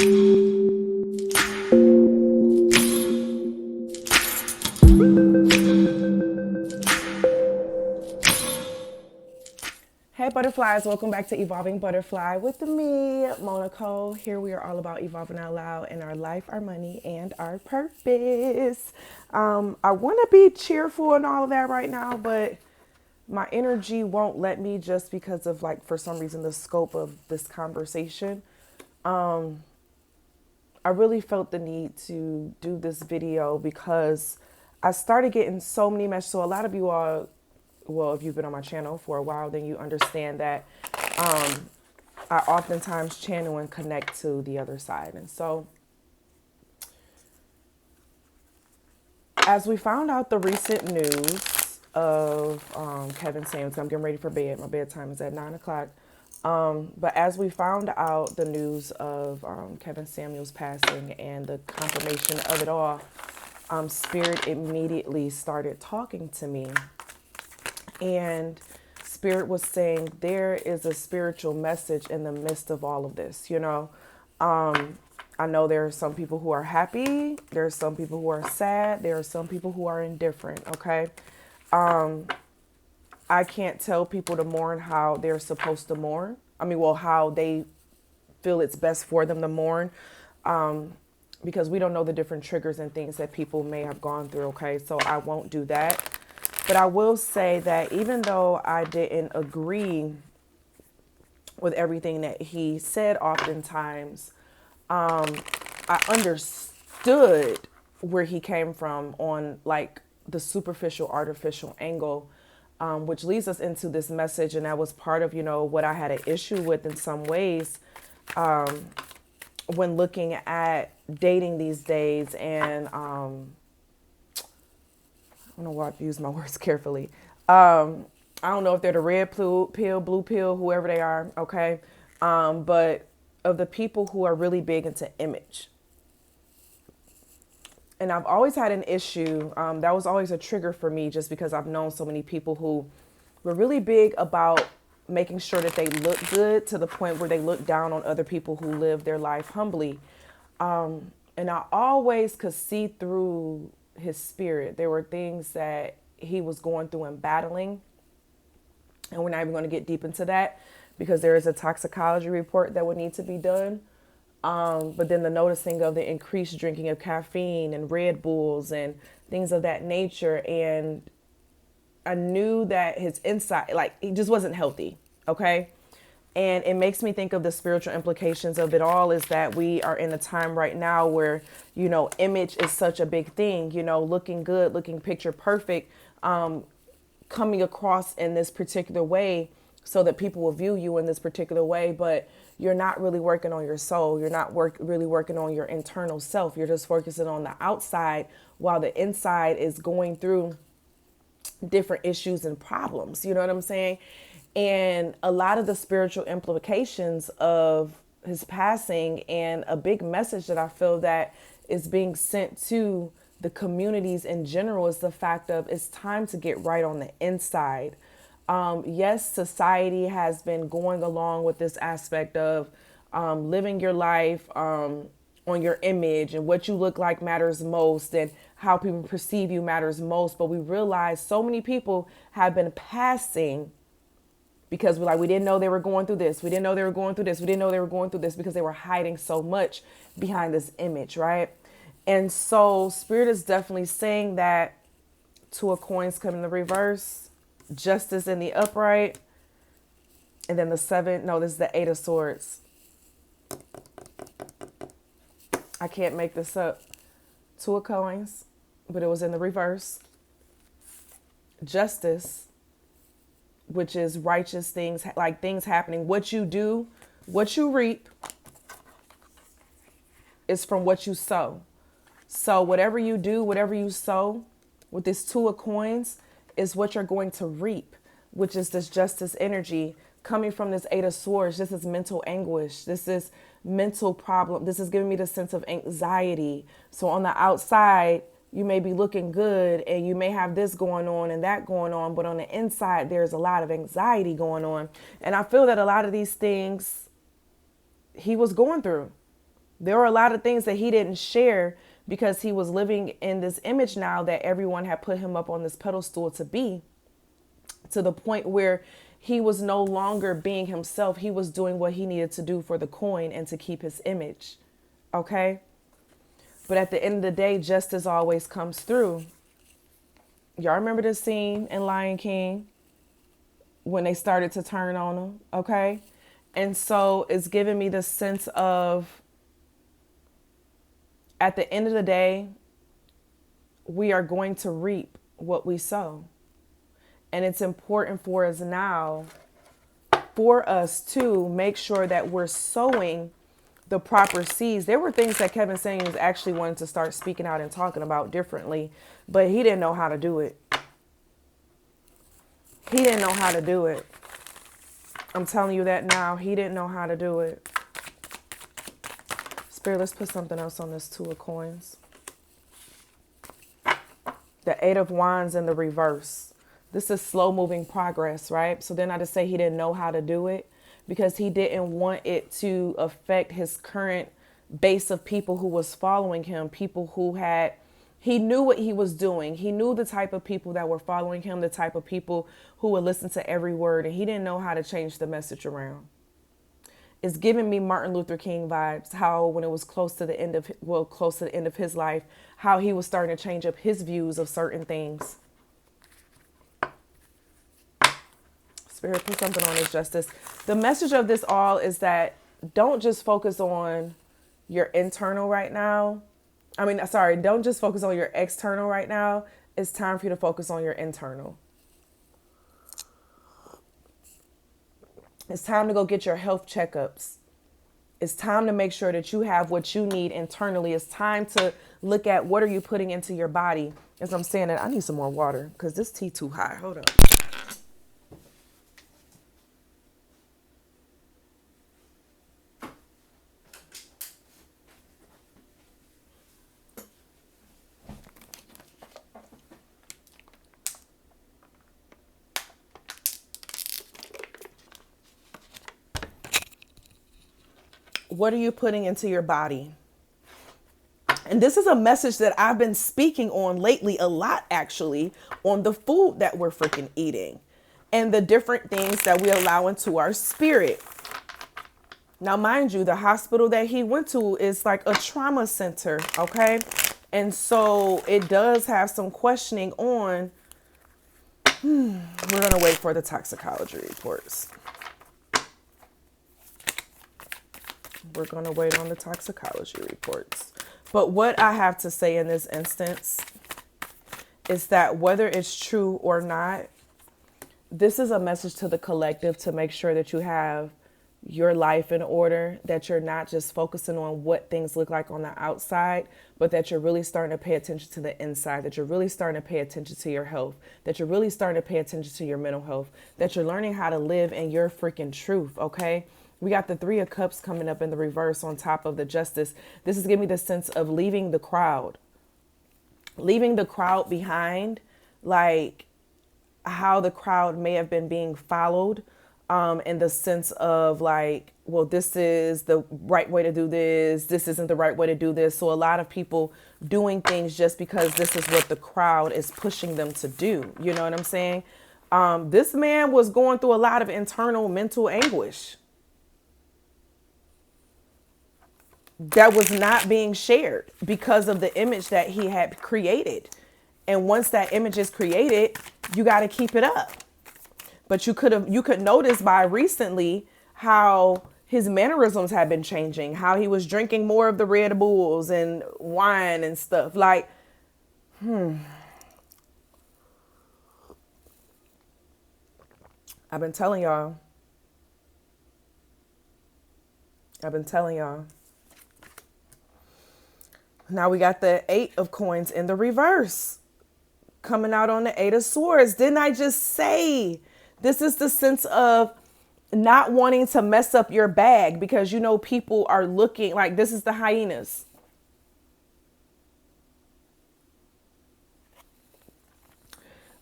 Hey butterflies, welcome back to Evolving Butterfly with me, Moe Nicole. Here we are all about evolving out loud in our life, our money, and our purpose. I want to be cheerful and all of that right now, but my energy won't let me just because of for some reason, the scope of this conversation. I really felt the need to do this video because I started getting so many messages. So a lot of you all, well, if you've been on my channel for a while, then you understand that I oftentimes channel and connect to the other side. And so as we found out the recent news of Kevin Samuels, I'm getting ready for bed. My bedtime is at 9 o'clock. But as we found out the news of Kevin Samuels passing and the confirmation of it all, Spirit immediately started talking to me. And Spirit was saying there is a spiritual message in the midst of all of this. I know there are some people who are happy. There are some people who are sad. There are some people who are indifferent. Okay. I can't tell people to mourn how they're supposed to mourn. How they feel it's best for them to mourn. Because we don't know the different triggers and things that people may have gone through. Okay. So I won't do that. But I will say that even though I didn't agree with everything that he said oftentimes, I understood where he came from on the superficial, artificial angle, which leads us into this message. And that was part of, what I had an issue with in some ways when looking at dating these days. And I don't know why I use my words carefully. I don't know if they're the red pill, blue pill, whoever they are. Okay. But of the people who are really big into image. And I've always had an issue. That was always a trigger for me just because I've known so many people who were really big about making sure that they look good to the point where they look down on other people who live their life humbly. And I always could see through his spirit. There were things that he was going through and battling. And we're not even going to get deep into that because there is a toxicology report that would need to be done. But then the noticing of the increased drinking of caffeine and Red Bulls and things of that nature. And I knew that his inside, he just wasn't healthy. Okay. And it makes me think of the spiritual implications of it all is that we are in a time right now where, image is such a big thing, looking good, looking picture perfect, coming across in this particular way so that people will view you in this particular way. But you're not really working on your soul. You're not really working on your internal self. You're just focusing on the outside while the inside is going through different issues and problems. You know what I'm saying? And a lot of the spiritual implications of his passing and a big message that I feel that is being sent to the communities in general is the fact of it's time to get right on the inside. Yes, society has been going along with this aspect of living your life on your image and what you look like matters most and how people perceive you matters most. But we realize so many people have been passing because we didn't know they were going through this. We didn't know they were going through this. We didn't know they were going through this because they were hiding so much behind this image, right? And so Spirit is definitely saying that Two of Coins come in the reverse, Justice in the upright, and then this is the Eight of Swords. I can't make this up. Two of Coins, but it was in the reverse. Justice, which is righteous things, like things happening. What you do, what you reap is from what you sow. So whatever you do, whatever you sow with this Two of Coins is what you're going to reap, which is this justice energy coming from this Eight of Swords. This is mental anguish. This is mental problem. This is giving me the sense of anxiety. So on the outside, you may be looking good and you may have this going on and that going on, but on the inside, there's a lot of anxiety going on. And I feel that a lot of these things he was going through. There were a lot of things that he didn't share because he was living in this image now that everyone had put him up on this pedestal to be, to the point where he was no longer being himself. He was doing what he needed to do for the coin and to keep his image. Okay? But at the end of the day, justice always comes through. Y'all remember this scene in Lion King when they started to turn on him? Okay? And so it's giving me the sense of, at the end of the day, we are going to reap what we sow. And it's important for us now, for us to make sure that we're sowing the proper seeds. There were things that Kevin Samuels actually wanted to start speaking out and talking about differently, but he didn't know how to do it. He didn't know how to do it. I'm telling you that now. He didn't know how to do it. Spirit, let's put something else on this Two of Coins. The Eight of Wands in the reverse. This is slow moving progress, right? So then I just say he didn't know how to do it because he didn't want it to affect his current base of people who was following him, people who had, he knew what he was doing. He knew the type of people that were following him, the type of people who would listen to every word, and he didn't know how to change the message around. It's giving me Martin Luther King vibes, how when it was close to the end of his life, how he was starting to change up his views of certain things. Spirit, put something on this, justice. The message of this all is that don't just focus on your internal right now. Don't just focus on your external right now. It's time for you to focus on your internal. It's time to go get your health checkups. It's time to make sure that you have what you need internally. It's time to look at what are you putting into your body. As I'm saying that, I need some more water because this tea too high. Hold up. What are you putting into your body? And this is a message that I've been speaking on lately a lot, actually, on the food that we're freaking eating and the different things that we allow into our spirit. Now, mind you, the hospital that he went to is like a trauma center, okay? And so it does have some questioning on. We're going to wait for the toxicology reports. We're going to wait on the toxicology reports. But what I have to say in this instance is that whether it's true or not, this is a message to the collective to make sure that you have your life in order, that you're not just focusing on what things look like on the outside, but that you're really starting to pay attention to the inside, that you're really starting to pay attention to your health, that you're really starting to pay attention to your mental health, that you're learning how to live in your freaking truth, okay? We got the Three of Cups coming up in the reverse on top of the Justice. This is giving me the sense of leaving the crowd behind, like how the crowd may have been being followed, in the sense of like, well, this is the right way to do this. This isn't the right way to do this. So a lot of people doing things just because this is what the crowd is pushing them to do. You know what I'm saying? This man was going through a lot of internal mental anguish that was not being shared because of the image that he had created. And once that image is created, you got to keep it up. But you could notice by recently how his mannerisms had been changing, how he was drinking more of the Red Bulls and wine and stuff. Like, I've been telling y'all. Now we got the Eight of Coins in the reverse coming out on the Eight of Swords. Didn't I just say this is the sense of not wanting to mess up your bag because, you know, people are looking like this is the hyenas.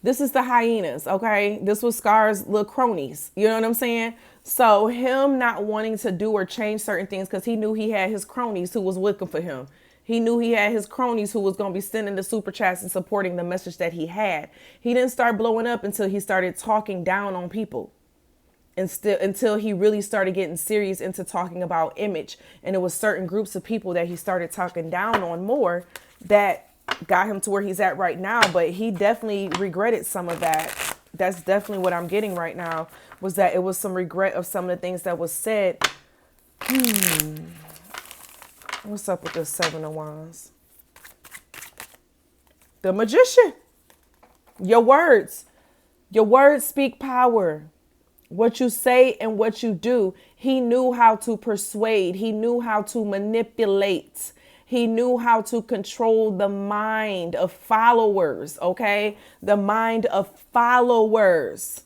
This is the hyenas, okay? This was Scar's little cronies. You know what I'm saying? So him not wanting to do or change certain things because he knew he had his cronies who was looking for him. He knew he had his cronies who was going to be sending the super chats and supporting the message that he had. He didn't start blowing up until he started talking down on people. And still until he really started getting serious into talking about image. And it was certain groups of people that he started talking down on more that got him to where he's at right now. But he definitely regretted some of that. That's definitely what I'm getting right now, was that it was some regret of some of the things that was said. What's up with this Seven of Wands? The Magician. Your words speak power. What you say and what you do. He knew how to persuade. He knew how to manipulate. He knew how to control the mind of followers, okay? The mind of followers.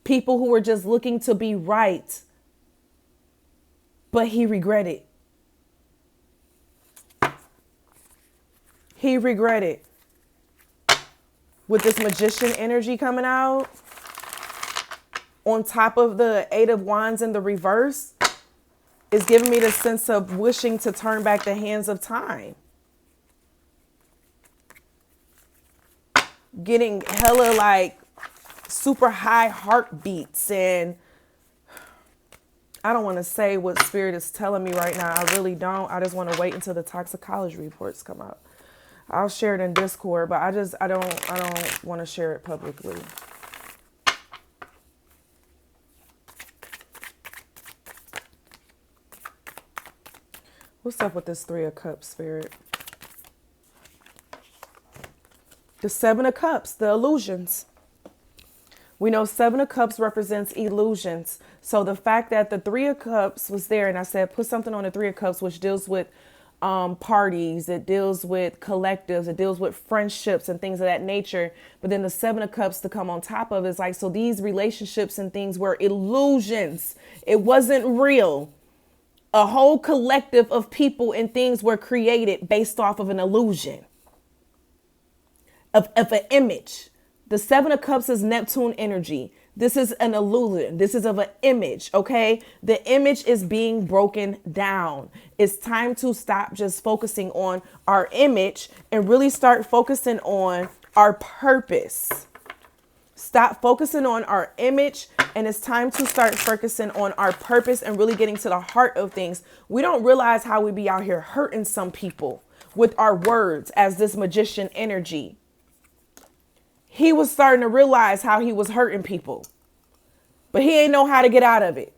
People who were just looking to be right. But he regretted. He regretted. With this Magician energy coming out, on top of the Eight of Wands in the reverse, is giving me the sense of wishing to turn back the hands of time. Getting hella like super high heartbeats, and I don't want to say what Spirit is telling me right now. I really don't. I just want to wait until the toxicology reports come out. I'll share it in Discord, but I don't want to share it publicly. What's up with this Three of Cups, Spirit? The Seven of Cups, the illusions. We know Seven of Cups represents illusions. So the fact that the Three of Cups was there, and I said put something on the Three of Cups, which deals with parties, it deals with collectives, it deals with friendships and things of that nature. But then the Seven of Cups to come on top of is like, so these relationships and things were illusions. It wasn't real. A whole collective of people and things were created based off of an illusion, of an image. The Seven of Cups is Neptune energy. This is an illusion. This is of an image, okay? The image is being broken down. It's time to stop just focusing on our image and really start focusing on our purpose. Stop focusing on our image, and it's time to start focusing on our purpose and really getting to the heart of things. We don't realize how we be out here hurting some people with our words as this Magician energy. He was starting to realize how he was hurting people, but he ain't know how to get out of it.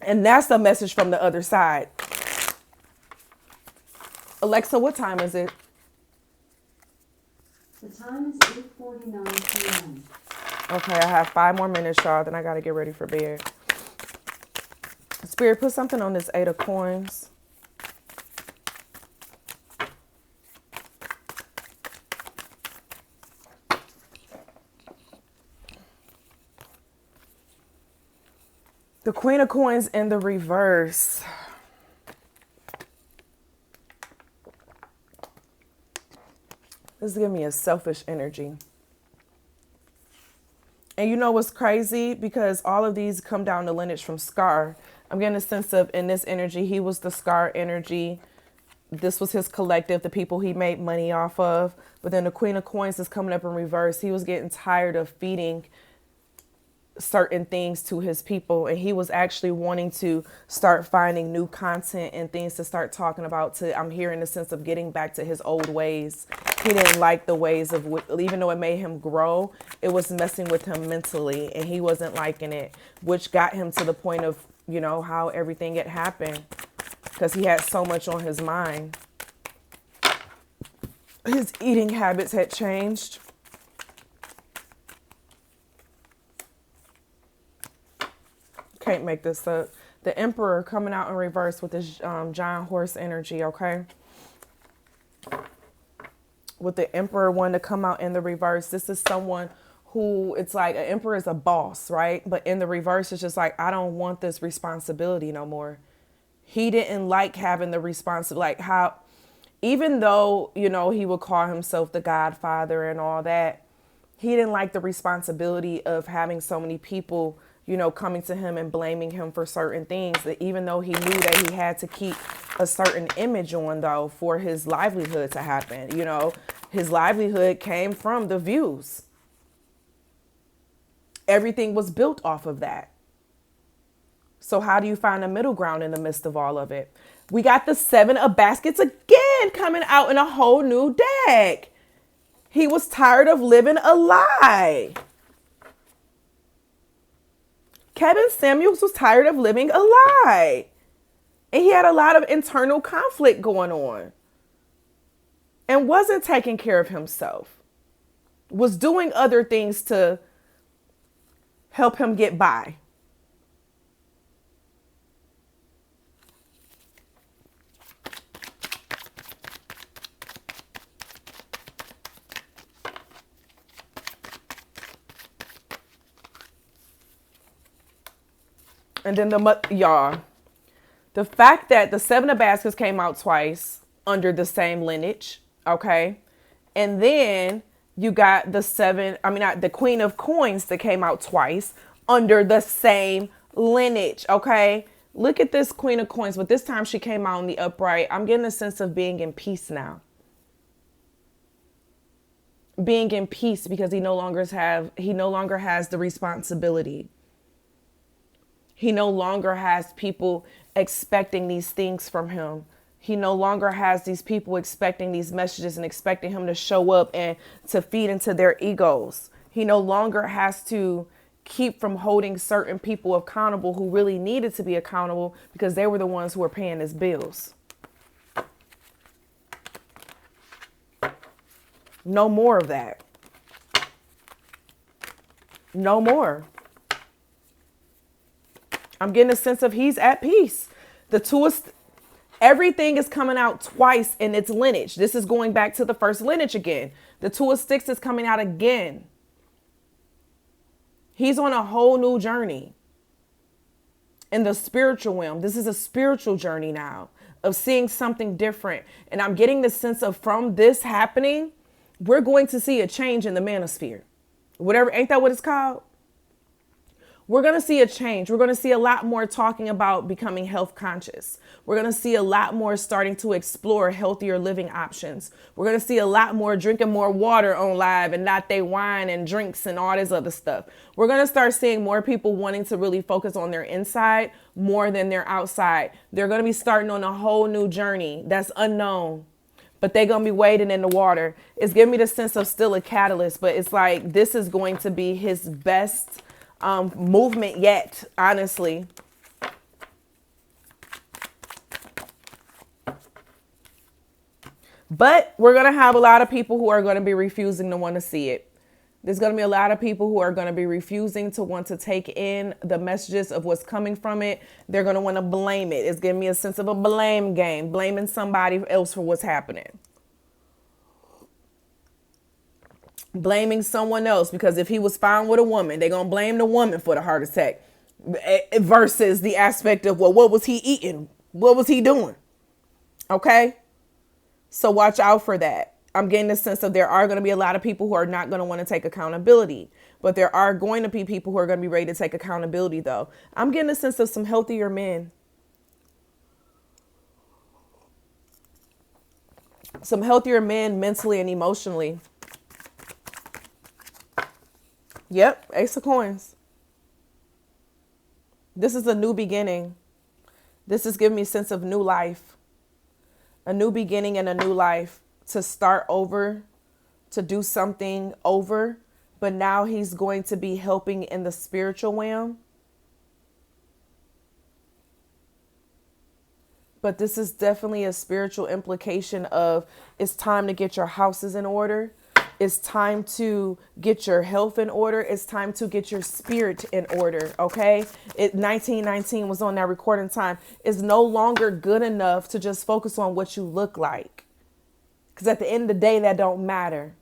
And that's the message from the other side. Alexa, what time is it? The time is 8:49 p.m. Okay, I have 5 more minutes, y'all. Then I got to get ready for bed. Spirit, put something on this Eight of Coins. The Queen of Coins in the reverse. This is giving me a selfish energy. And you know what's crazy? Because all of these come down the lineage from Scar. I'm getting a sense of, in this energy, he was the Scar energy. This was his collective, the people he made money off of. But then the Queen of Coins is coming up in reverse. He was getting tired of feeding certain things to his people, and he was actually wanting to start finding new content and things to start talking about. I'm hearing the sense of getting back to his old ways. He didn't like the ways of, even though it made him grow, it was messing with him mentally, and he wasn't liking it, which got him to the point of, you know, how everything had happened, because he had so much on his mind. His eating habits had changed. Can't make this up. The Emperor coming out in reverse with this giant horse energy, okay? With the Emperor wanting to come out in the reverse, this is someone who, it's like an Emperor is a boss, right? But in the reverse, it's just like, I don't want this responsibility no more. He didn't like having the responsibility, like how Even though, you know, he would call himself the Godfather and all that, he didn't like the responsibility of having so many people, you know, coming to him and blaming him for certain things, that even though he knew that he had to keep a certain image on, though, for his livelihood to happen. You know, his livelihood came from the views. Everything was built off of that. So how do you find a middle ground in the midst of all of it? We got the 7 of baskets again coming out in a whole new deck. He was tired of living a lie. Kevin Samuels was tired of living a lie. And he had a lot of internal conflict going on. And wasn't taking care of himself. Was doing other things to help him get by. And then y'all, the fact that the 7 of baskets came out twice under the same lineage, okay? And then you got the Queen of Coins that came out twice under the same lineage, okay? Look at this Queen of Coins, but this time she came out in the upright. I'm getting a sense of being in peace now. Being in peace because he no longer has the responsibility. He no longer has people expecting these things from him. He no longer has these people expecting these messages and expecting him to show up and to feed into their egos. He no longer has to keep from holding certain people accountable who really needed to be accountable because they were the ones who were paying his bills. No more of that. No more. I'm getting a sense of he's at peace. Everything is coming out twice in its lineage. This is going back to the first lineage again. The 2 of Sticks is coming out again. He's on a whole new journey in the spiritual realm. This is a spiritual journey now of seeing something different. And I'm getting the sense of from this happening, we're going to see a change in the manosphere. Whatever, ain't that what it's called? We're going to see a change. We're going to see a lot more talking about becoming health conscious. We're going to see a lot more starting to explore healthier living options. We're going to see a lot more drinking more water on live and not they wine and drinks and all this other stuff. We're going to start seeing more people wanting to really focus on their inside more than their outside. They're going to be starting on a whole new journey that's unknown, but they're going to be wading in the water. It's giving me the sense of still a catalyst, but it's like this is going to be his best movement yet, honestly. But we're going to have a lot of people who are going to be refusing to want to see it. There's going to be a lot of people who are going to be refusing to want to take in the messages of what's coming from it. They're going to want to blame it. It's giving me a sense of a blame game, blaming somebody else for what's happening. Blaming someone else, because if he was found with a woman, they're going to blame the woman for the heart attack versus the aspect of, well, what was he eating? What was he doing? Okay. So watch out for that. I'm getting the sense of there are going to be a lot of people who are not going to want to take accountability, but there are going to be people who are going to be ready to take accountability though. I'm getting a sense of some healthier men. Some healthier men mentally and emotionally. Yep, Ace of Coins. This is a new beginning. This is giving me a sense of new life. A new beginning and a new life to start over, to do something over. But now he's going to be helping in the spiritual realm. But this is definitely a spiritual implication of it's time to get your houses in order. It's time to get your health in order. It's time to get your spirit in order. Okay. 1919 was on that recording time. It's no longer good enough to just focus on what you look like. Because at the end of the day, that don't matter.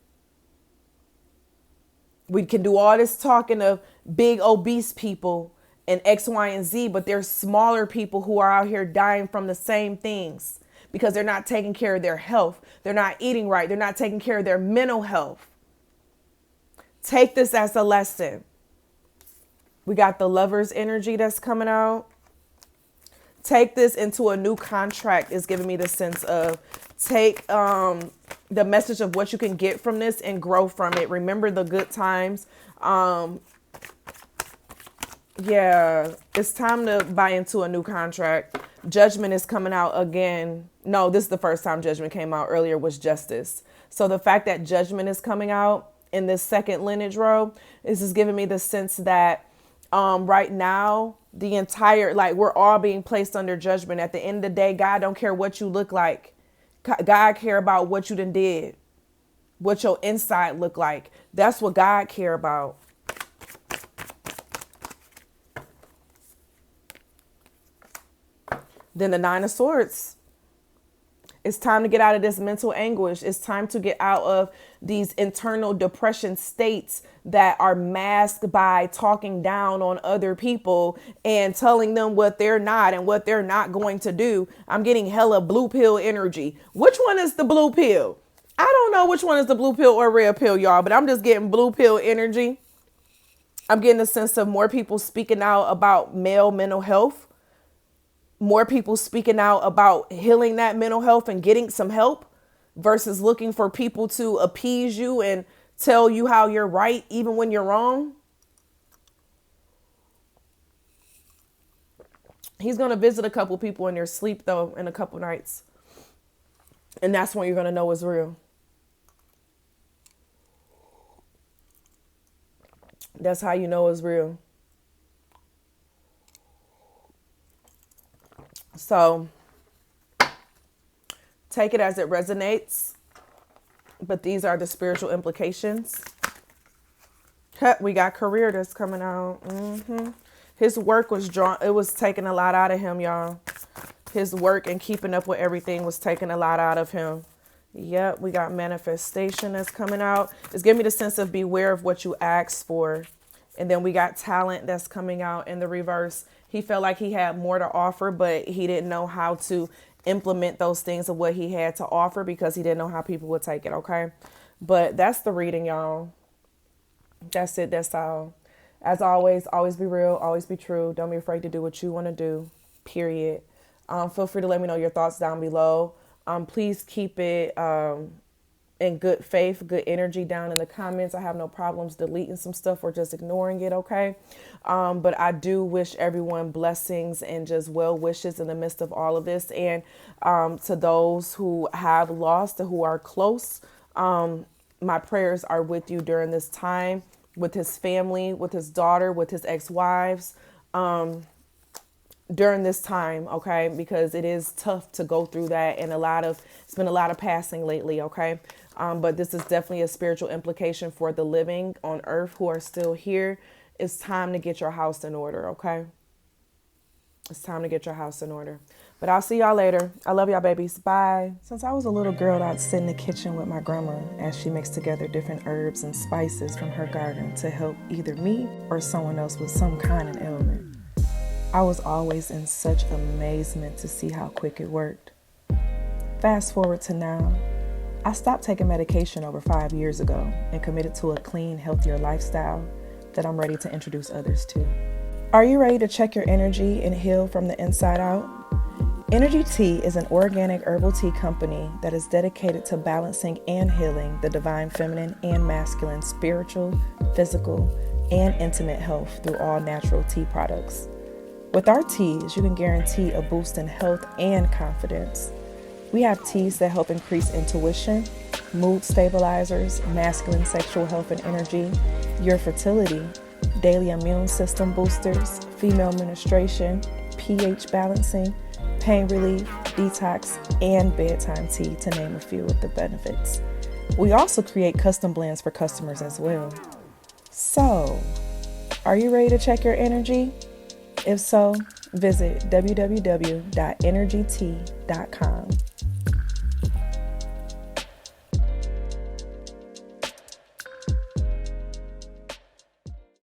We can do all this talking of big obese people and X, Y, and Z, but there's smaller people who are out here dying from the same things because they're not taking care of their health. They're not eating right. They're not taking care of their mental health. Take this as a lesson. We got the Lover's energy that's coming out. Take this into a new contract is giving me the sense of take the message of what you can get from this and grow from it. Remember the good times. Yeah, it's time to buy into a new contract. Judgment is coming out again. No, this is the first time Judgment came out. Earlier was Justice. So the fact that Judgment is coming out in this second lineage row, this is giving me the sense that right now, the entire, like, we're all being placed under judgment. At the end of the day, God don't care what you look like. God care about what you done did, what your inside look like. That's what God care about. Then the Nine of Swords. It's time to get out of this mental anguish. It's time to get out of these internal depression states that are masked by talking down on other people and telling them what they're not and what they're not going to do. I'm getting hella blue pill energy. Which one is the blue pill? I don't know which one is the blue pill or red pill, y'all, but I'm just getting blue pill energy. I'm getting a sense of more people speaking out about male mental health. More people speaking out about healing that mental health and getting some help versus looking for people to appease you and tell you how you're right, even when you're wrong. He's going to visit a couple people in their sleep, though, in a couple nights. And that's when you're going to know it's real. That's how you know it's real. So take it as it resonates. But these are the spiritual implications. We got career that's coming out. His work was drawn. It was taking a lot out of him, y'all. His work and keeping up with everything was taking a lot out of him. Yep, we got manifestation that's coming out. It's giving me the sense of beware of what you ask for. And then we got talent that's coming out in the reverse. He felt like he had more to offer, but he didn't know how to implement those things of what he had to offer because he didn't know how people would take it, okay? But that's the reading, y'all. That's it. That's all. As always be real. Always be true. Don't be afraid to do what you want to do, period. Feel free to let me know your thoughts down below. Please keep it in good faith, good energy down in the comments. I have no problems deleting some stuff or just ignoring it, okay? But I do wish everyone blessings and just well wishes in the midst of all of this. And to those who have lost or who are close, my prayers are with you during this time, with his family, with his daughter, with his ex-wives, during this time, okay? Because it is tough to go through that, and it's been a lot of passing lately, okay? But this is definitely a spiritual implication for the living on earth who are still here. It's time to get your house in order, okay? It's time to get your house in order. But I'll see y'all later. I love y'all, babies. Bye. Since I was a little girl, I'd sit in the kitchen with my grandma as she mixed together different herbs and spices from her garden to help either me or someone else with some kind of ailment. I was always in such amazement to see how quick it worked. Fast forward to now. I stopped taking medication over 5 years ago and committed to a clean, healthier lifestyle that I'm ready to introduce others to. Are you ready to check your energy and heal from the inside out? Energy Tea is an organic herbal tea company that is dedicated to balancing and healing the divine feminine and masculine spiritual, physical, and intimate health through all natural tea products. With our teas, you can guarantee a boost in health and confidence. We have teas that help increase intuition, mood stabilizers, masculine sexual health and energy, your fertility, daily immune system boosters, female menstruation, pH balancing, pain relief, detox, and bedtime tea, to name a few of the benefits. We also create custom blends for customers as well. So, are you ready to check your energy? If so, visit www.energytea.com.